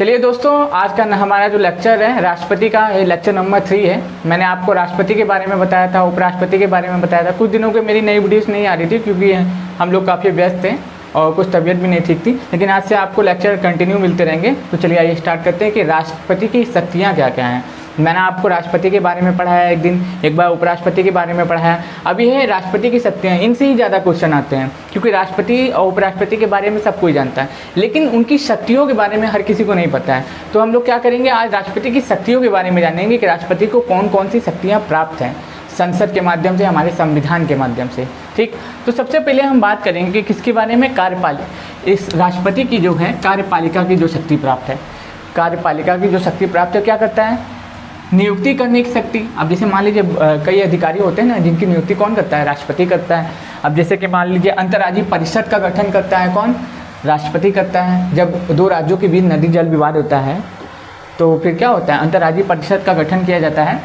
चलिए दोस्तों, आज का हमारा जो लेक्चर है राष्ट्रपति का, ये लेक्चर नंबर 3 है। मैंने आपको राष्ट्रपति के बारे में बताया था, उपराष्ट्रपति के बारे में बताया था। कुछ दिनों के मेरी नई वीडियोस नहीं आ रही थी क्योंकि हम लोग काफ़ी व्यस्त थे और कुछ तबीयत भी नहीं ठीक थी, लेकिन आज से आपको लेक्चर कंटिन्यू मिलते रहेंगे। तो चलिए आइए स्टार्ट करते हैं कि राष्ट्रपति की शक्तियाँ क्या क्या हैं। मैंने आपको राष्ट्रपति के बारे में पढ़ाया एक दिन, एक बार उपराष्ट्रपति के बारे में पढ़ाया। अभी है राष्ट्रपति की शक्तियाँ, इनसे ही ज़्यादा क्वेश्चन आते हैं क्योंकि राष्ट्रपति और उपराष्ट्रपति के बारे में सब कोई जानता है, लेकिन उनकी शक्तियों के बारे में हर किसी को नहीं पता है। तो हम लोग क्या करेंगे, आज राष्ट्रपति की शक्तियों के बारे में जानेंगे कि राष्ट्रपति को कौन कौन सी शक्तियाँ प्राप्त हैं संसद के माध्यम से, हमारे संविधान के माध्यम से। ठीक, तो सबसे पहले हम बात करेंगे कि किसके बारे में, कार्यपालिका। इस राष्ट्रपति की जो है कार्यपालिका की जो शक्ति प्राप्त है, कार्यपालिका की जो शक्ति प्राप्त है, क्या करता है, नियुक्ति करने की शक्ति। अब जैसे मान लीजिए कई अधिकारी होते हैं ना, जिनकी नियुक्ति कौन करता है, राष्ट्रपति करता है। अब जैसे कि मान लीजिए अंतर्राज्यीय परिषद का गठन करता है कौन, राष्ट्रपति करता है। जब दो राज्यों के बीच नदी जल विवाद होता है तो फिर क्या होता है, अंतर्राज्यीय परिषद का गठन किया जाता है।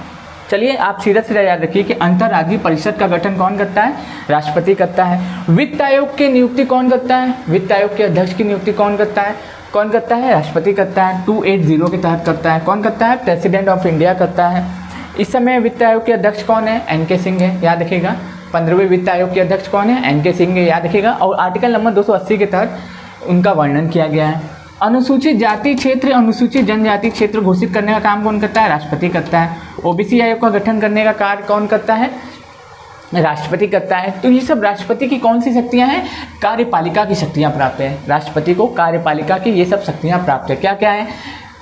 चलिए आप सीधा सीधा याद रखिए कि अंतर्राज्यीय परिषद का गठन कौन करता है, राष्ट्रपति करता है। वित्त आयोग की नियुक्ति कौन करता है, वित्त आयोग के अध्यक्ष की नियुक्ति कौन करता है, राष्ट्रपति करता है। 280 के तहत करता है, कौन करता है, प्रेसिडेंट ऑफ इंडिया करता है। इस समय वित्त आयोग के अध्यक्ष कौन है, एन.के. सिंह है, याद रखिएगा। 15वें वित्त आयोग के अध्यक्ष कौन है, एन.के. सिंह है, याद रखिएगा। और आर्टिकल नंबर 280 के तहत उनका वर्णन किया गया है। अनुसूचित जाति क्षेत्र, अनुसूचित जनजाति क्षेत्र घोषित करने का काम कौन करता है, राष्ट्रपति करता है। ओबीसी आयोग का गठन करने का कार्य कौन करता है, राष्ट्रपति करता है। तो ये सब राष्ट्रपति की कौन सी शक्तियां हैं, कार्यपालिका की शक्तियां प्राप्त है। राष्ट्रपति को कार्यपालिका की ये सब शक्तियां प्राप्त है। क्या क्या है,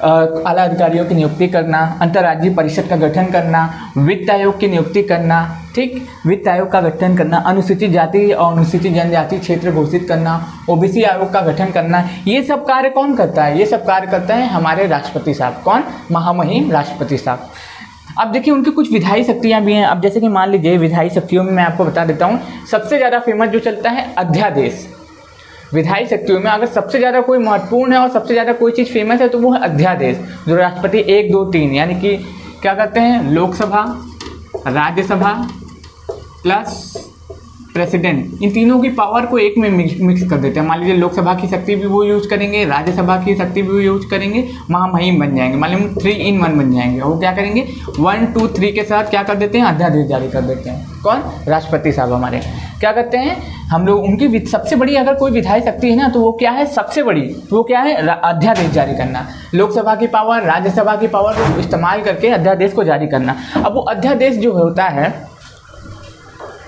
आला अधिकारियों की नियुक्ति करना, अंतर्राज्यीय परिषद का गठन करना, वित्त आयोग की नियुक्ति करना, ठीक, वित्त आयोग का गठन करना, अनुसूचित जाति और अनुसूचित जनजाति क्षेत्र घोषित करना, ओबीसी आयोग का गठन करना। ये सब कार्य कौन करता है, ये सब कार्य करता है हमारे राष्ट्रपति साहब। कौन, महामहिम राष्ट्रपति साहब। अब देखिए उनकी कुछ विधायी शक्तियां भी हैं। अब जैसे कि मान लीजिए विधायी शक्तियों में मैं आपको बता देता हूं, सबसे ज़्यादा फेमस जो चलता है अध्यादेश। विधायी शक्तियों में अगर सबसे ज़्यादा कोई महत्वपूर्ण है और सबसे ज़्यादा कोई चीज़ फेमस है तो वो है अध्यादेश, जो राष्ट्रपति 1, 2, 3 यानी कि क्या करते हैं, लोकसभा, राज्यसभा प्लस प्रेसिडेंट, इन तीनों की पावर को एक में मिक्स कर देते हैं। मान लीजिए लोकसभा की शक्ति भी वो यूज करेंगे, राज्यसभा की शक्ति भी वो यूज करेंगे, महामहिम बन जाएंगे, मान लीजिए 3 in 1 बन जाएंगे। वो क्या करेंगे, 1, 2, 3 के साथ क्या कर देते हैं, अध्यादेश जारी कर देते हैं। कौन, राष्ट्रपति साहब हमारे क्या करते हैं, हम लोग उनकी सबसे बड़ी अगर कोई विधायी शक्ति है ना तो वो क्या है, सबसे बड़ी वो क्या है, अध्यादेश जारी करना। लोकसभा की पावर, राज्यसभा की पावर को इस्तेमाल करके अध्यादेश को जारी करना। अब वो अध्यादेश जो होता है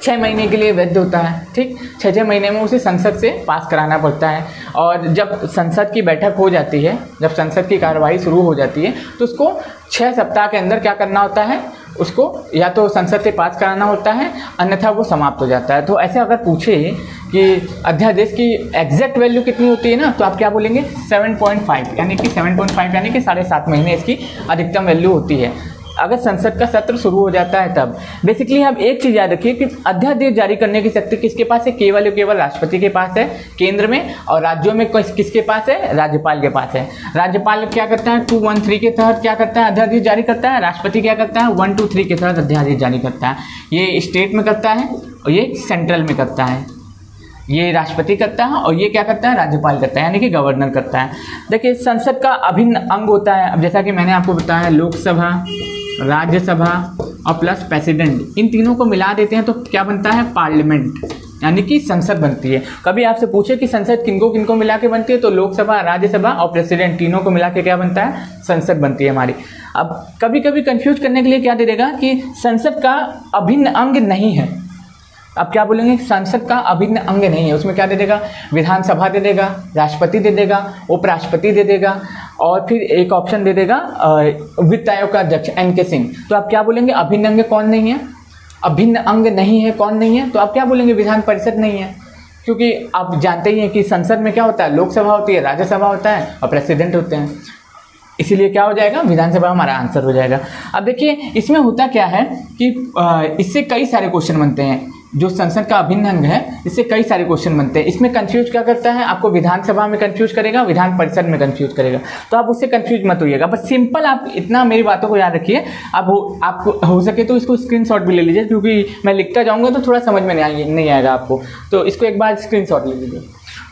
6 महीने के लिए वैध होता है। ठीक, 6 महीने में उसे संसद से पास कराना पड़ता है। और जब संसद की बैठक हो जाती है, जब संसद की कार्यवाही शुरू हो जाती है तो उसको 6 सप्ताह के अंदर क्या करना होता है, उसको या तो संसद से पास कराना होता है, अन्यथा वो समाप्त हो जाता है। तो ऐसे अगर पूछे कि अध्यादेश की एग्जैक्ट वैल्यू कितनी होती है ना, तो आप क्या बोलेंगे, 7.5 यानी कि 7.5 यानी कि 7.5 महीने इसकी अधिकतम वैल्यू होती है अगर संसद का सत्र शुरू हो जाता है तब। बेसिकली आप एक चीज़ याद रखिए कि अध्यादेश जारी करने की शक्ति किसके पास है, केवल केवल राष्ट्रपति के पास है केंद्र में, और राज्यों में किसके पास है, राज्यपाल के पास है। राज्यपाल क्या करता है, 213 के तहत क्या करता है, अध्यादेश जारी करता है। राष्ट्रपति क्या करता है, 123 के तहत अध्यादेश जारी करता है। ये स्टेट में करता है और ये सेंट्रल में करता है। ये राष्ट्रपति करता है और ये क्या करता है, राज्यपाल करता है, यानी कि गवर्नर करता है। देखिए संसद का अभिन्न अंग होता है। अब जैसा कि मैंने आपको बताया, लोकसभा, राज्यसभा और प्लस प्रेसिडेंट, इन तीनों को मिला देते हैं तो क्या बनता है, पार्लियामेंट, यानी कि संसद बनती है। कभी आपसे पूछे कि संसद किनको किनको मिला के बनती है, तो लोकसभा, राज्यसभा और प्रेसिडेंट तीनों को मिला के क्या बनता है, संसद बनती है हमारी। अब कभी कभी कंफ्यूज करने के लिए क्या दे देगा कि संसद का अभिन्न अंग नहीं है। अब क्या बोलेंगे, संसद का अभिन्न अंग नहीं है, उसमें क्या दे देगा, विधानसभा दे देगा, राष्ट्रपति दे देगा, उपराष्ट्रपति दे देगा, और फिर एक ऑप्शन दे देगा वित्त आयोग का अध्यक्ष एन.के. सिंह। तो आप क्या बोलेंगे, अभिन्न अंग कौन नहीं है, अभिन्न अंग नहीं है, कौन नहीं है, तो आप क्या बोलेंगे, विधान परिषद नहीं है। क्योंकि आप जानते ही हैं कि संसद में क्या होता है, लोकसभा होती है, राज्यसभा होता है और प्रेसिडेंट होते हैं। इसीलिए क्या हो जाएगा, विधानसभा हमारा आंसर हो जाएगा। अब देखिए इसमें होता क्या है कि इससे कई सारे क्वेश्चन बनते हैं। जो संसद का अभिन्न अंग है, इससे कई सारे क्वेश्चन बनते हैं। इसमें कंफ्यूज क्या करता है, आपको विधानसभा में कंफ्यूज करेगा, विधान परिषद में कंफ्यूज करेगा, तो आप उससे कंफ्यूज मत होइएगा। बस सिंपल आप इतना मेरी बातों को याद रखिए। आपको हो सके तो इसको स्क्रीनशॉट भी ले लीजिए, क्योंकि मैं लिखता जाऊंगा तो थोड़ा समझ में नहीं आएगा आपको, तो इसको एक बार स्क्रीनशॉट ले लीजिए।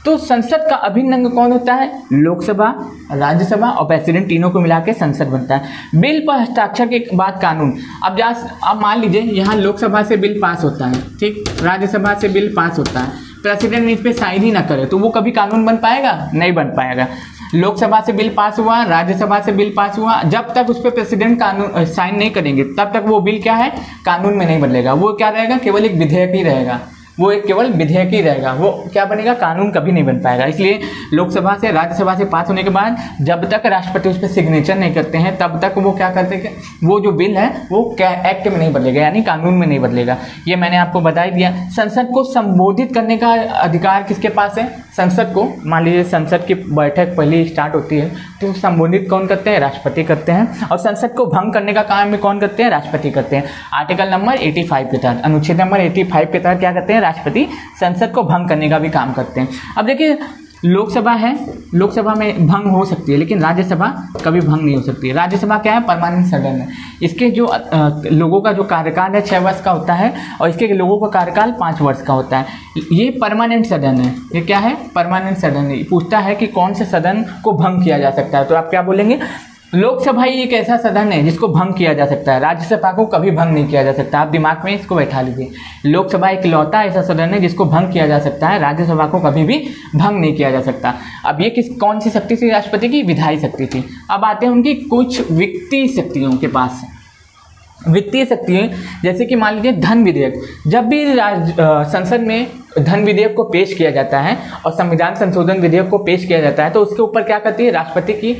तो संसद का अभिन्न अंग कौन होता है? लोकसभा, राज्यसभा और प्रेसिडेंट, तीनों को मिला के संसद बनता है। बिल पर हस्ताक्षर के बाद कानून। अब मान लीजिए यहाँ लोकसभा से बिल पास होता है, ठीक, राज्यसभा से बिल पास होता है, प्रेसिडेंट इस पर साइन ही ना करे तो वो कभी कानून बन पाएगा? नहीं बन पाएगा। लोकसभा से बिल पास हुआ, राज्यसभा से बिल पास हुआ, जब तक उस पर प्रेसिडेंट कानून साइन नहीं करेंगे तब तक वो बिल क्या है? कानून में नहीं बदलेगा। वो क्या रहेगा? केवल एक विधेयक ही रहेगा। वो एक केवल विधेयक ही रहेगा, वो क्या बनेगा? कानून कभी नहीं बन पाएगा। इसलिए लोकसभा से, राज्यसभा से पास होने के बाद जब तक राष्ट्रपति उस पर सिग्नेचर नहीं करते हैं तब तक वो क्या करते हैं? वो जो बिल है वो क्या एक्ट में नहीं बदलेगा, यानी कानून में नहीं बदलेगा। ये मैंने आपको बता ही दिया। संसद को संबोधित करने का अधिकार किसके पास है? संसद को, मान लीजिए संसद की बैठक पहले स्टार्ट होती है तो संबोधित कौन करते हैं? राष्ट्रपति करते हैं। और संसद को भंग करने का काम भी कौन करते हैं? राष्ट्रपति करते हैं। आर्टिकल नंबर 85 के तहत, अनुच्छेद नंबर 85 के तहत क्या करते हैं? राष्ट्रपति संसद को भंग करने का भी काम करते हैं। अब देखिए लोकसभा है, लोकसभा में भंग हो सकती है लेकिन राज्यसभा कभी भंग नहीं हो सकती है। राज्यसभा क्या है? परमानेंट सदन है। इसके जो लोगों का जो कार्यकाल है 6 वर्ष का होता है और इसके लोगों का कार्यकाल 5 वर्ष का होता है। ये परमानेंट सदन है। ये क्या है? परमानेंट सदन है। पूछता है कि कौन से सदन को भंग किया जा सकता है तो आप क्या बोलेंगे? लोकसभा ही एक ऐसा सदन है जिसको भंग किया जा सकता है, राज्यसभा को कभी भंग नहीं किया जा सकता। आप दिमाग में इसको बैठा लीजिए। लोकसभा एक लौता ऐसा सदन है जिसको भंग किया जा सकता है, राज्यसभा को कभी भी भंग नहीं किया जा सकता। अब ये कौन सी शक्ति थी राष्ट्रपति की? विधायी शक्ति थी। अब आते हैं उनकी कुछ वित्तीय शक्तियों के पास। वित्तीय शक्ति है जैसे कि मान लीजिए धन विधेयक। जब भी संसद में धन विधेयक को पेश किया जाता है और संविधान संशोधन विधेयक को पेश किया जाता है तो उसके ऊपर क्या करती है? राष्ट्रपति की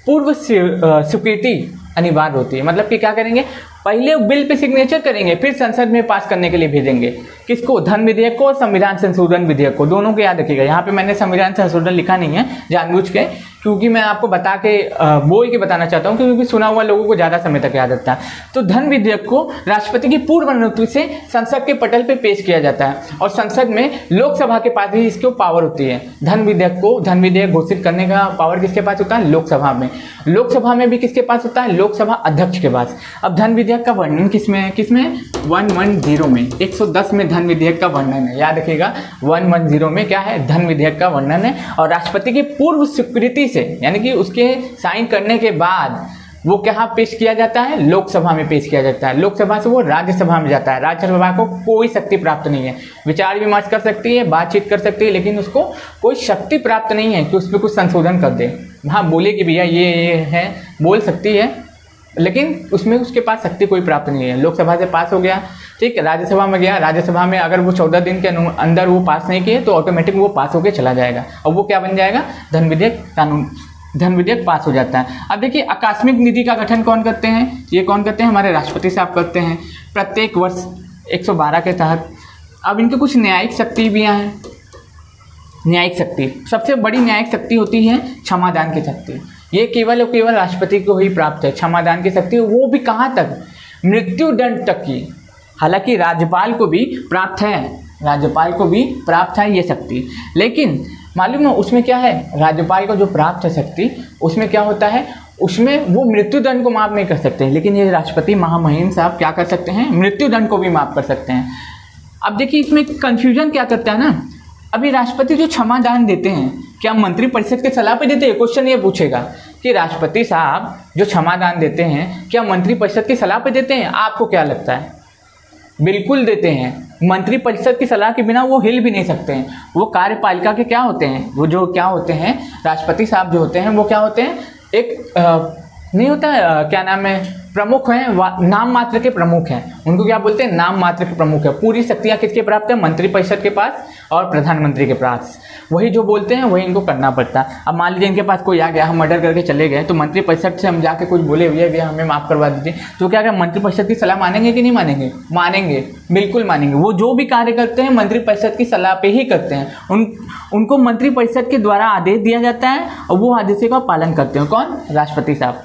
पूर्व स्वीकृति अनिवार्य होती है। मतलब कि क्या करेंगे? पहले बिल पे सिग्नेचर करेंगे फिर संसद में पास करने के लिए भेजेंगे। किसको? धन विधेयक को, संविधान संशोधन विधेयक को, दोनों को याद रखिएगा। यहाँ पे मैंने संविधान संशोधन लिखा नहीं है जानबूझ के, क्योंकि मैं आपको बता के बोल के बताना चाहता हूँ, क्योंकि सुना हुआ लोगों को ज़्यादा समय तक याद रहता है। तो धन विधेयक को राष्ट्रपति की पूर्व अनुमति से संसद के पटल पे पेश किया जाता है और संसद में लोकसभा के पास भी इसको पावर होती है। धन विधेयक घोषित करने का पावर किसके पास होता है? लोकसभा में। लोकसभा में भी किसके पास होता है? लोकसभा अध्यक्ष के पास। अब धन विधेयक का वर्णन किसमें है? 110 में, 110 में धन विधेयक का वर्णन है। याद रखिएगा 110 में क्या है? धन विधेयक का वर्णन है। और राष्ट्रपति की पूर्व स्वीकृति से, यानी कि उसके साइन करने के बाद वो कहाँ पेश किया जाता है? लोकसभा में पेश किया जाता है। लोकसभा से वो राज्यसभा में जाता है। राज्यसभा को कोई शक्ति प्राप्त नहीं है। विचार विमर्श कर सकती है, बातचीत कर सकती है, लेकिन उसको कोई शक्ति प्राप्त नहीं है कि उसमें कुछ संशोधन कर दे। हाँ बोले कि भैया ये है, बोल सकती है, लेकिन उसमें उसके पास शक्ति कोई प्राप्त नहीं है। लोकसभा से पास हो गया, ठीक, राज्यसभा में गया, राज्यसभा में अगर वो 14 दिन के अंदर वो पास नहीं किए तो ऑटोमेटिक वो पास होकर चला जाएगा और वो क्या बन जाएगा? धन विधेयक कानून, धन विधेयक पास हो जाता है। अब देखिए आकस्मिक निधि का गठन कौन करते हैं? ये कौन करते हैं? हमारे राष्ट्रपति साहब करते हैं प्रत्येक वर्ष 112 के तहत। अब इनके कुछ न्यायिक शक्ति भी हैं। न्यायिक शक्ति, सबसे बड़ी न्यायिक शक्ति होती है क्षमादान की शक्ति। ये केवल और केवल राष्ट्रपति को ही प्राप्त है क्षमादान की शक्ति, वो भी कहाँ तक? मृत्यु दंड तक की। हालांकि राज्यपाल को भी प्राप्त है, राज्यपाल को भी प्राप्त है ये शक्ति, लेकिन मालूम है उसमें क्या है? राज्यपाल को जो प्राप्त है शक्ति उसमें क्या होता है? उसमें वो मृत्यु दंड को माफ नहीं कर सकते, लेकिन ये राष्ट्रपति महामहिम साहब क्या कर सकते हैं? मृत्यु दंड को भी माफ कर सकते हैं। अब देखिए इसमें कंफ्यूजन क्या करता है ना, अभी राष्ट्रपति जो क्षमादान देते हैं क्या मंत्रिपरिषद के सलाह पे देते हैं? क्वेश्चन ये पूछेगा कि राष्ट्रपति साहब जो क्षमादान देते हैं क्या मंत्रिपरिषद की सलाह पे देते हैं? आपको क्या लगता है? बिल्कुल देते हैं। मंत्रिपरिषद की सलाह के बिना वो हिल भी नहीं सकते हैं। वो कार्यपालिका के क्या होते हैं? वो जो क्या होते हैं? राष्ट्रपति साहब जो होते हैं वो क्या होते हैं? एक नहीं होता क्या नाम है? प्रमुख हैं, नाम मात्र के प्रमुख हैं। उनको क्या बोलते हैं? नाम मात्र के प्रमुख है। पूरी शक्तियाँ किसके प्राप्त है? मंत्रिपरिषद के पास और प्रधानमंत्री के पास। वही जो बोलते हैं वही इनको करना पड़ता है। अब मान लीजिए इनके पास कोई आ गया, हम मर्डर करके चले गए, तो मंत्रिपरिषद से हम जाके कुछ बोले भैया हमें माफ़ करवा दीजिए, तो क्या मंत्रिपरिषद की सलाह मानेंगे कि नहीं मानेंगे? मानेंगे, बिल्कुल मानेंगे। वो जो भी कार्य करते हैं मंत्रिपरिषद की सलाह पे ही करते हैं। उनको मंत्रिपरिषद के द्वारा आदेश दिया जाता है और वो आदेश का पालन करते हैं। कौन? राष्ट्रपति साहब।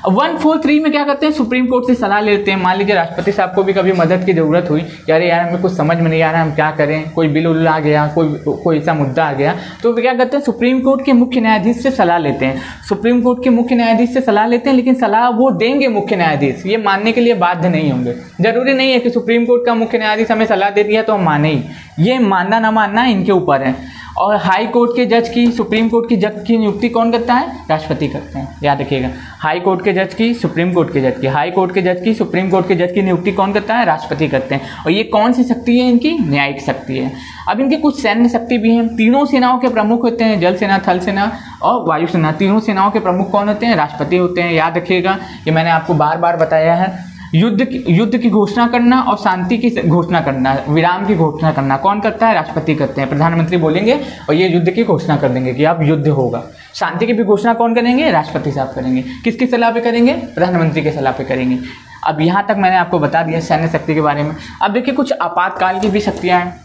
143 में क्या करते हैं? सुप्रीम कोर्ट से सलाह लेते हैं। मान लीजिए राष्ट्रपति साहब को भी कभी मदद की जरूरत हुई, यार हमें कुछ समझ में नहीं आ रहा, हम क्या करें, कोई बिल उल आ गया, कोई ऐसा मुद्दा आ गया, तो वे क्या करते हैं? सुप्रीम कोर्ट के मुख्य न्यायाधीश से सलाह लेते हैं। सुप्रीम कोर्ट के मुख्य न्यायाधीश से सलाह लेते हैं, लेकिन सलाह वो देंगे मुख्य न्यायाधीश, ये मानने के लिए बाध्य नहीं होंगे। जरूरी नहीं है कि सुप्रीम कोर्ट का मुख्य न्यायाधीश हमें सलाह दे दिया तो हम माने ही, ये मानना ना मानना इनके ऊपर है। और हाई कोर्ट के जज की, सुप्रीम कोर्ट की जज की नियुक्ति कौन करता है? राष्ट्रपति करते हैं। याद रखिएगा, हाई कोर्ट के जज की, सुप्रीम कोर्ट के जज की, हाई कोर्ट के जज की, सुप्रीम कोर्ट के जज की नियुक्ति कौन करता है? राष्ट्रपति करते हैं। और ये कौन सी शक्ति है? इनकी न्यायिक शक्ति है। अब इनकी कुछ सैन्य शक्ति भी है। तीनों सेनाओं के प्रमुख होते हैं, जल सेना, थल सेना और वायुसेना। तीनों सेनाओं के प्रमुख कौन होते हैं? राष्ट्रपति होते हैं। याद रखिएगा, ये मैंने आपको बार बार बताया है। युद्ध की घोषणा करना और शांति की घोषणा करना, विराम की घोषणा करना कौन करता है? राष्ट्रपति करते हैं। प्रधानमंत्री बोलेंगे और ये युद्ध की घोषणा कर देंगे कि अब युद्ध होगा। शांति की भी घोषणा कौन करेंगे? राष्ट्रपति साहब करेंगे। किसकी सलाह पे करेंगे? प्रधानमंत्री की सलाह पे करेंगे। अब यहाँ तक मैंने आपको बता दिया सैन्य शक्ति के बारे में। अब देखिए कुछ आपातकाल की भी शक्तियाँ हैं।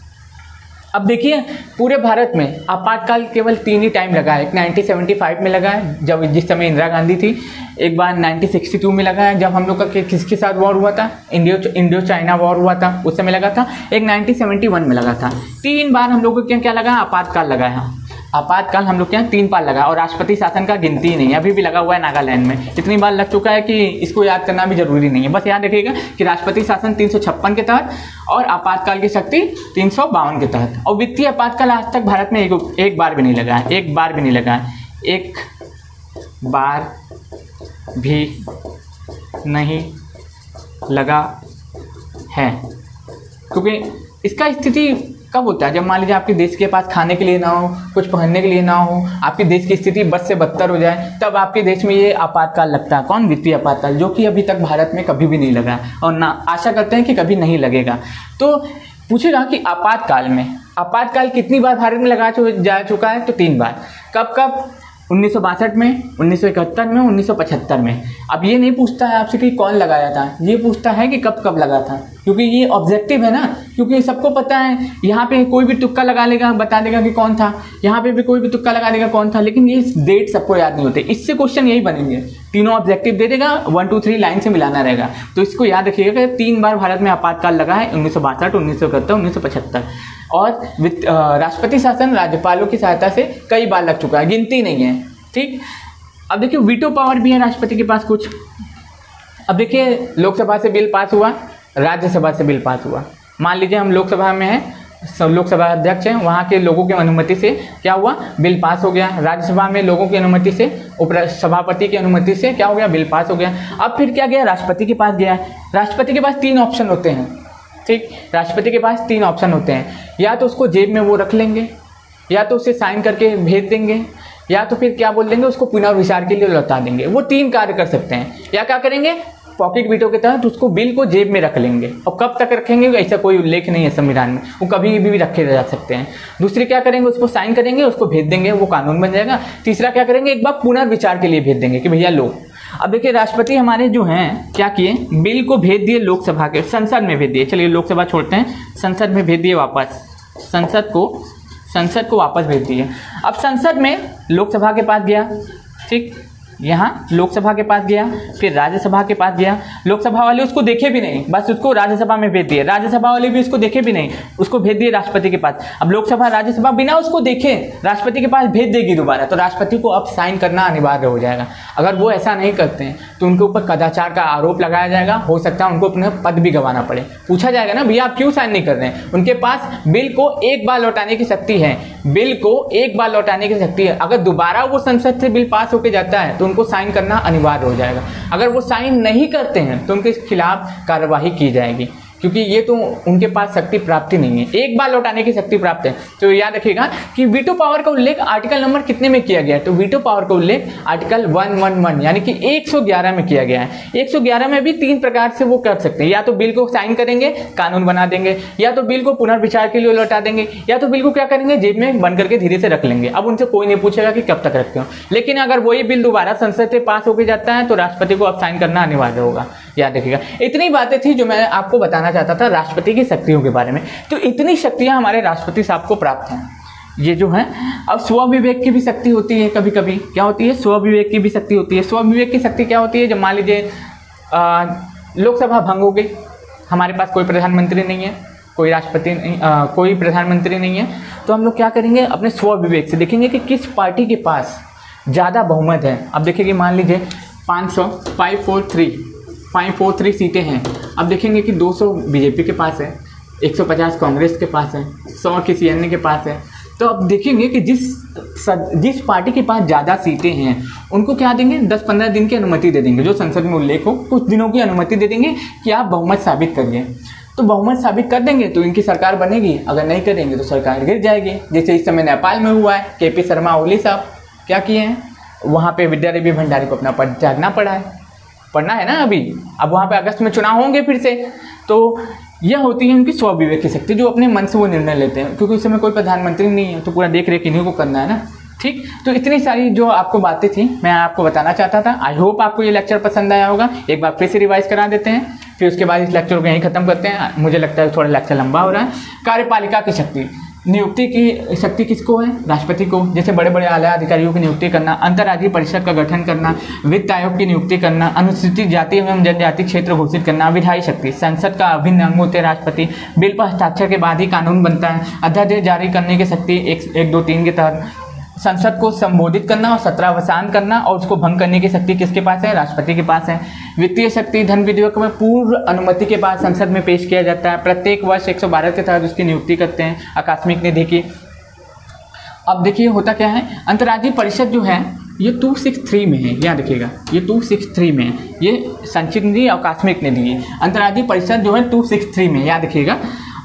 अब देखिए पूरे भारत में आपातकाल केवल 3 ही टाइम लगा है। एक 1975 में लगा है, जब जिस समय इंदिरा गांधी थी। एक बार 1962 में लगा है, जब हम लोग का किसके साथ वॉर हुआ था? इंडियो चाइना वॉर हुआ था, उस समय लगा था। एक 1971 में लगा था। 3 बार हम लोग को क्या लगा? आपातकाल लगा है। आपातकाल हम लोग के यहाँ 3 बार लगा और राष्ट्रपति शासन का गिनती ही नहीं है, अभी भी लगा हुआ है नागालैंड में। इतनी बार लग चुका है कि इसको याद करना भी जरूरी नहीं है। बस याद रखिएगा कि राष्ट्रपति शासन 356 के तहत और आपातकाल की शक्ति 352 के तहत। और वित्तीय आपातकाल आज तक भारत में एक बार भी नहीं लगा है। एक बार भी नहीं लगा है। एक बार भी नहीं लगा है। क्योंकि इसका स्थिति कब होता है? जब मान लीजिए आपके देश के पास खाने के लिए ना हो, कुछ पहनने के लिए ना हो, आपके देश की स्थिति बद से बदतर हो जाए, तब आपके देश में ये आपातकाल लगता है। कौन? वित्तीय आपातकाल, जो कि अभी तक भारत में कभी भी नहीं लगा और ना आशा करते हैं कि कभी नहीं लगेगा। तो पूछेगा कि आपातकाल कितनी बार भारत में जा चुका है? तो 3 बार। कब कब? 1962 में, 1971 में, 1975 में। अब ये नहीं पूछता है आपसे कि कौन लगाया था, ये पूछता है कि कब कब लगा था, क्योंकि ये ऑब्जेक्टिव है ना। क्योंकि सबको पता है, यहाँ पे कोई भी तुक्का लगा लेगा, बता देगा कि कौन था, यहाँ पे भी कोई भी तुक्का लगा देगा कौन था, लेकिन ये डेट सबको याद नहीं होते। इससे क्वेश्चन यही बनेंगे, तीनों ऑब्जेक्टिव दे देगा, 1 2 3 लाइन से मिलाना रहेगा। तो इसको याद रखिएगा कि 3 बार भारत में आपातकाल लगा है, 1962, 1971, 1975। और राष्ट्रपति शासन राज्यपालों की सहायता से कई बार लग चुका है, गिनती नहीं है। ठीक। अब देखिए वीटो पावर भी है राष्ट्रपति के पास कुछ। अब देखिए लोकसभा से बिल पास हुआ, राज्यसभा से बिल पास हुआ। मान लीजिए हम लोकसभा में हैं, लोकसभा अध्यक्ष हैं, वहाँ के लोगों की अनुमति से क्या हुआ? बिल पास हो गया। राज्यसभा में लोगों की अनुमति से, उपसभापति की अनुमति से क्या हो गया? बिल पास हो गया। अब फिर क्या गया? राष्ट्रपति के पास गया। राष्ट्रपति के पास 3 ऑप्शन होते हैं। ठीक, राष्ट्रपति के पास 3 ऑप्शन होते हैं। या तो उसको जेब में वो रख लेंगे, या तो उसे साइन करके भेज देंगे, या तो फिर क्या बोल देंगे? उसको पुनर्विचार के लिए लौटा देंगे। वो 3 कार्य कर सकते हैं। या क्या करेंगे? पॉकेट वीटो के तहत उसको बिल को जेब में रख लेंगे। और कब तक रखेंगे ऐसा कोई उल्लेख नहीं है संविधान में, वो कभी भी रखे जा सकते हैं। दूसरे क्या करेंगे? उसको साइन करेंगे, उसको भेज देंगे, वो कानून बन जाएगा। तीसरा क्या करेंगे? एक बार पुनर्विचार के लिए भेज देंगे कि भैया लो। अब देखिए राष्ट्रपति हमारे जो हैं क्या किए? बिल को भेज दिए लोकसभा के, संसद में भेज दिए। चलिए लोकसभा छोड़ते हैं, संसद में भेज दिए वापस। संसद को वापस भेज दिए। अब संसद में लोकसभा के पास गया, ठीक, यहाँ लोकसभा के पास गया, फिर राज्यसभा के पास गया। लोकसभा वाले उसको देखे भी नहीं, बस उसको राज्यसभा में भेज दिए। राज्यसभा वाले भी उसको देखे भी नहीं, उसको भेज दिए राष्ट्रपति के पास। अब लोकसभा राज्यसभा बिना उसको देखे राष्ट्रपति के पास भेज देगी दोबारा, तो राष्ट्रपति को अब साइन करना अनिवार्य हो जाएगा। अगर वो ऐसा नहीं करते हैं तो उनके ऊपर कदाचार का आरोप लगाया जाएगा। हो सकता है उनको अपना पद भी गंवाना पड़े। पूछा जाएगा ना, भैया आप क्यों साइन नहीं कर रहे हैं? उनके पास बिल को एक बार लौटाने की शक्ति है, बिल को एक बार लौटाने की शक्ति है। अगर दोबारा वो संसद से बिल पास होकर जाता है तो उनको साइन करना अनिवार्य हो जाएगा। अगर वो साइन नहीं करते हैं तो उनके खिलाफ कार्रवाई की जाएगी, क्योंकि ये तो उनके पास शक्ति प्राप्ति नहीं है, एक बार लौटाने की शक्ति प्राप्त है। तो याद रखिएगा कि वीटो पावर का उल्लेख आर्टिकल नंबर कितने में किया गया है? तो वीटो पावर का उल्लेख आर्टिकल 111 यानी कि 111 में किया गया है। 111 में भी 3 प्रकार से वो कर सकते हैं, या तो बिल को साइन करेंगे, कानून बना देंगे, या तो बिल को पुनर्विचार के लिए लौटा देंगे, या तो बिल को क्या करेंगे? जेब में बंद करके धीरे से रख लेंगे। अब उनसे कोई नहीं पूछेगा कि कब तक रखते हो। लेकिन अगर वही बिल दोबारा संसद से पास होकर जाता है तो राष्ट्रपति को अब साइन करना अनिवार्य होगा। याद रखिएगा। इतनी बातें थी जो मैं आपको बताना चाहता था राष्ट्रपति की शक्तियों के बारे में। तो इतनी शक्तियां हमारे राष्ट्रपति साहब को प्राप्त हैं। ये जो है, अब स्वविवेक की भी शक्ति होती है। कभी कभी क्या होती है? स्वविवेक की भी शक्ति होती है। स्वविवेक की शक्ति क्या होती है? जब मान लीजिए लोकसभा भंग हो गई, हमारे पास कोई प्रधानमंत्री नहीं है, कोई राष्ट्रपति नहीं, कोई प्रधानमंत्री नहीं है, तो हम लोग क्या करेंगे? अपने स्वविवेक से देखेंगे कि किस पार्टी के पास ज़्यादा बहुमत है। अब देखिए मान लीजिए 543 सीटें हैं। अब देखेंगे कि 200 बीजेपी के पास है, 150 कांग्रेस के पास है, 100 किसी अन्य के पास है। तो अब देखेंगे कि जिस पार्टी के पास ज़्यादा सीटें हैं उनको क्या देंगे, 10-15 दिन की अनुमति दे देंगे, जो संसद में उल्लेख हो कुछ दिनों की अनुमति दे देंगे कि आप बहुमत साबित करिए। तो बहुमत साबित कर देंगे तो इनकी सरकार बनेगी, अगर नहीं करेंगे तो सरकार गिर जाएगी। जैसे इस समय नेपाल में हुआ है, KP शर्मा ओली साहब क्या किए हैं, वहाँ पे विद्या देवी भंडारी को अपना पद त्यागना पड़ना है ना अभी। अब वहाँ पे अगस्त में चुनाव होंगे फिर से। तो यह होती है उनकी स्वविवेक की शक्ति, जो अपने मन से वो निर्णय लेते हैं, क्योंकि इस समय कोई प्रधानमंत्री नहीं है तो पूरा देख रेख इन्हीं को करना है ना। ठीक, तो इतनी सारी जो आपको बातें थी मैं आपको बताना चाहता था। आई होप आपको ये लेक्चर पसंद आया होगा। एक बार फिर से रिवाइज करा देते हैं, फिर उसके बाद इस लेक्चर को यहीं खत्म करते हैं। मुझे लगता है थोड़ा लेक्चर लंबा हो रहा है। कार्यपालिका की शक्ति, नियुक्ति की शक्ति किसको है, राष्ट्रपति को। जैसे बड़े बड़े आला अधिकारियों की नियुक्ति करना, अंतर्राज्यीय परिषद का गठन करना, वित्त आयोग की नियुक्ति करना, अनुसूचित जाति एवं जनजाति क्षेत्र घोषित करना। विधायी शक्ति, संसद का अभिन्न अंग होते राष्ट्रपति, बिल पर हस्ताक्षर के बाद ही कानून बनता है। अध्यादेश जारी करने की शक्ति 1, 2, 3 के तहत। संसद को संबोधित करना और सत्रावसान करना और उसको भंग करने की शक्ति किसके पास है, राष्ट्रपति के पास है। वित्तीय शक्ति, धन विधेयक में पूर्व अनुमति के बाद संसद में पेश किया जाता है। प्रत्येक वर्ष 112 के तहत उसकी नियुक्ति करते हैं, आकस्मिक निधि की। अब देखिए होता क्या है, अंतर्राज्यीय परिषद जो है ये 263 में है, यहाँ देखिएगा ये 263 में है, ये संचित निधि आकस्मिक निधि है। अंतर्राज्यीय परिषद जो है 263 में, यहाँ देखिएगा।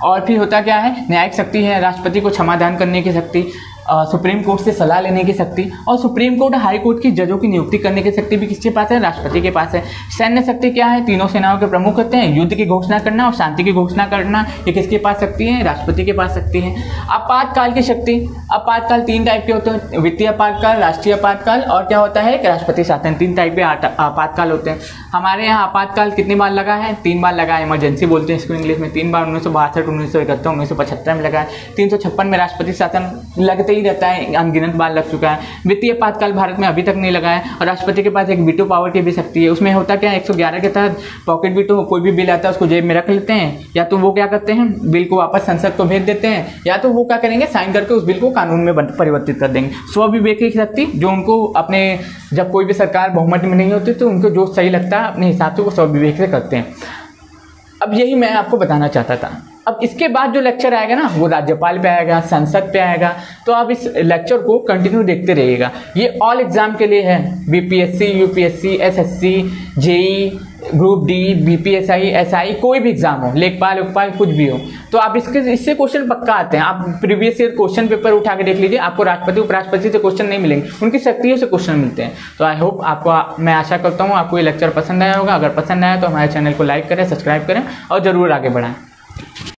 और फिर होता क्या है, न्यायिक शक्ति है, राष्ट्रपति को क्षमादान करने की शक्ति, सुप्रीम कोर्ट से सलाह लेने की शक्ति और सुप्रीम कोर्ट हाई कोर्ट की जजों की नियुक्ति करने की शक्ति भी किसके पास है, राष्ट्रपति के पास है। सैन्य शक्ति क्या है, तीनों सेनाओं के प्रमुख होते हैं, युद्ध की घोषणा करना और शांति की घोषणा करना, ये किसके पास शक्ति है, राष्ट्रपति के पास शक्ति है। आपातकाल की शक्ति, आपातकाल 3 टाइप के होते हैं, वित्तीय आपातकाल, राष्ट्रीय आपातकाल और क्या होता है कि राष्ट्रपति शासन। 3 टाइप के आपातकाल होते हैं। हमारे यहाँ आपातकाल कितनी बार लगा है, 3 बार लगा है, इमरजेंसी बोलते हैं इसको इंग्लिश में। 3 बार 1962, 1971, 1975 में लगा है। 356 में राष्ट्रपति शासन लगते ही रहता है, अनगिनत बार लग चुका है। वित्तीय आपातकाल भारत में अभी तक नहीं लगा है। और राष्ट्रपति के पास एक वीटो पावर की भी शक्ति है। उसमें होता क्या है, 111 के तहत पॉकेट वीटो, कोई भी बिल आता है उसको जेब में रख लेते हैं, या तो वो क्या करते हैं बिल को वापस संसद को भेज देते हैं, या तो वो क्या करेंगे साइन करके उस बिल को कानून में परिवर्तित कर देंगे। स्वविवेक की शक्ति, जो उनको अपने, जब कोई भी सरकार बहुमत में नहीं होती तो उनको जो सही लगता है अपने हिसाब से वो स्वविवेक से करते हैं। अब यही मैं आपको बताना चाहता था। अब इसके बाद जो लेक्चर आएगा ना वो राज्यपाल पे आएगा, संसद पे आएगा, तो आप इस लेक्चर को कंटिन्यू देखते रहिएगा। ये ऑल एग्जाम के लिए है, BPSC, UPSC, SSC, JEE, group D, BPSI, SI, कोई भी एग्जाम हो, लेखपाल उपपाल कुछ भी हो, तो आप इससे क्वेश्चन पक्का आते हैं। आप प्रीवियस ईयर क्वेश्चन पेपर उठा के देख लीजिए, आपको राष्ट्रपति उपराष्ट्रपति से क्वेश्चन नहीं मिलेंगे, उनकी शक्तियों से क्वेश्चन मिलते हैं। तो आई होप आपको, मैं आशा करता हूँ आपको ये लेक्चर पसंद आया होगा। अगर पसंद आया तो हमारे चैनल को लाइक करें, सब्सक्राइब करें और ज़रूर आगे बढ़ाएं।